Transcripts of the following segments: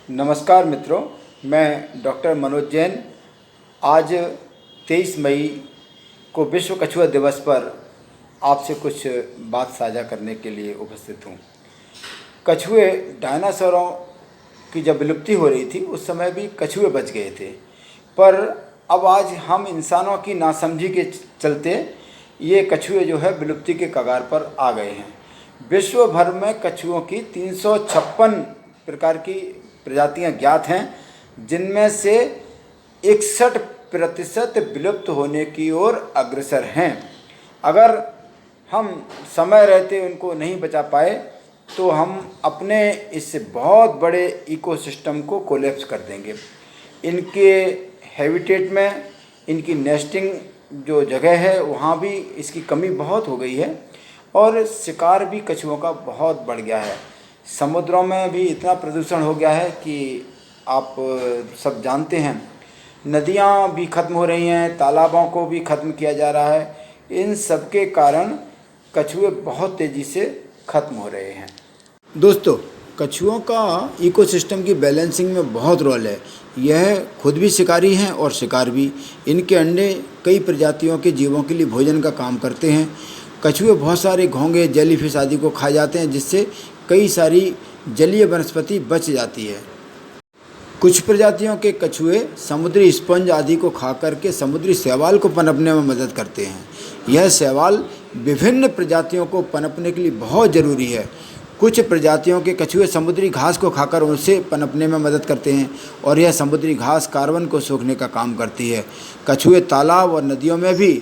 नमस्कार मित्रों, मैं डॉक्टर मनोज जैन आज 23 मई को विश्व कछुआ दिवस पर आपसे कुछ बात साझा करने के लिए उपस्थित हूँ। कछुए डायनासोरों की जब विलुप्ति हो रही थी उस समय भी कछुए बच गए थे, पर अब आज हम इंसानों की नासमझी के चलते ये कछुए जो है विलुप्ति के कगार पर आ गए हैं। विश्व भर में कछुओं की 356 प्रकार की प्रजातियां ज्ञात हैं, जिनमें से 61% विलुप्त होने की ओर अग्रसर हैं। अगर हम समय रहते उनको नहीं बचा पाए तो हम अपने इस बहुत बड़े इकोसिस्टम को कोलैप्स कर देंगे। इनके हैबिटेट में, इनकी नेस्टिंग जो जगह है वहाँ भी इसकी कमी बहुत हो गई है और शिकार भी कछुओं का बहुत बढ़ गया है। समुद्रों में भी इतना प्रदूषण हो गया है कि आप सब जानते हैं। नदियाँ भी ख़त्म हो रही हैं, तालाबों को भी ख़त्म किया जा रहा है। इन सब के कारण कछुए बहुत तेज़ी से ख़त्म हो रहे हैं। दोस्तों, कछुओं का इकोसिस्टम की बैलेंसिंग में बहुत रोल है। यह खुद भी शिकारी हैं और शिकार भी। इनके अंडे कई प्रजातियों के जीवों के लिए भोजन का काम करते हैं। कछुए बहुत सारे घोंघे, जेलीफिश आदि को खा जाते हैं, जिससे कई सारी जलीय वनस्पति बच जाती है। कुछ प्रजातियों के कछुए समुद्री स्पंज आदि को खा करके समुद्री शैवाल को पनपने में मदद करते हैं। यह शैवाल विभिन्न प्रजातियों को पनपने के लिए बहुत ज़रूरी है। कुछ प्रजातियों के कछुए समुद्री घास को खाकर उसे पनपने में मदद करते हैं और यह समुद्री घास कार्बन को सोखने का काम करती है। कछुए तालाब और नदियों में भी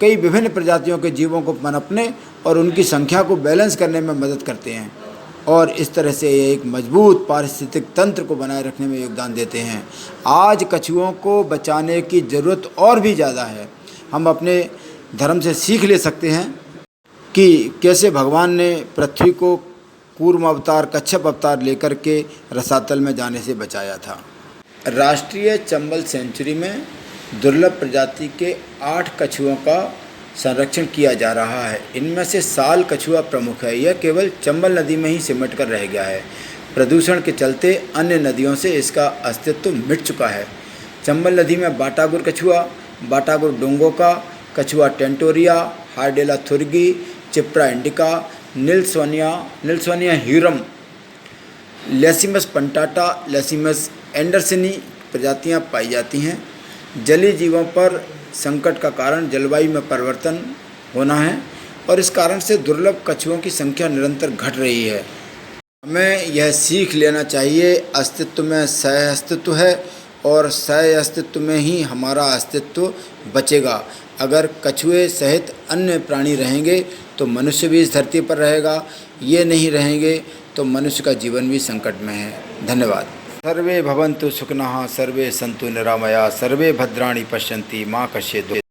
कई विभिन्न प्रजातियों के जीवों को पनपने और उनकी संख्या को बैलेंस करने में मदद करते हैं और इस तरह से ये एक मजबूत पारिस्थितिक तंत्र को बनाए रखने में योगदान देते हैं। आज कछुओं को बचाने की ज़रूरत और भी ज़्यादा है। हम अपने धर्म से सीख ले सकते हैं कि कैसे भगवान ने पृथ्वी को कूर्म अवतार, कच्छप अवतार लेकर के रसातल में जाने से बचाया था। राष्ट्रीय चंबल सेंचुरी में दुर्लभ प्रजाति के 8 कछुओं का संरक्षण किया जा रहा है। इनमें से साल कछुआ प्रमुख है। यह केवल चंबल नदी में ही सिमट कर रह गया है। प्रदूषण के चलते अन्य नदियों से इसका अस्तित्व मिट चुका है। चंबल नदी में बाटागुर कछुआ, बाटागुर डोंगो का कछुआ, टेंटोरिया, हार्डेला थुर्गी, चिप्रा इंडिका, निल्सोनिया ह्यूरम, लेसिमस पंटाटा, लेसिमस एंडरसनी प्रजातियां पाई जाती हैं। जलीय जीवों पर संकट का कारण जलवायु में परिवर्तन होना है और इस कारण से दुर्लभ कछुओं की संख्या निरंतर घट रही है। हमें यह सीख लेना चाहिए, अस्तित्व में सह अस्तित्व है और सह अस्तित्व में ही हमारा अस्तित्व बचेगा। अगर कछुए सहित अन्य प्राणी रहेंगे तो मनुष्य भी इस धरती पर रहेगा। ये नहीं रहेंगे तो मनुष्य का जीवन भी संकट में है। धन्यवाद। सर्वे भवन्तु सुखिनः, सर्वे सन्तु निरामया, सर्वे भद्राणि पश्यन्ति मा कश्चित्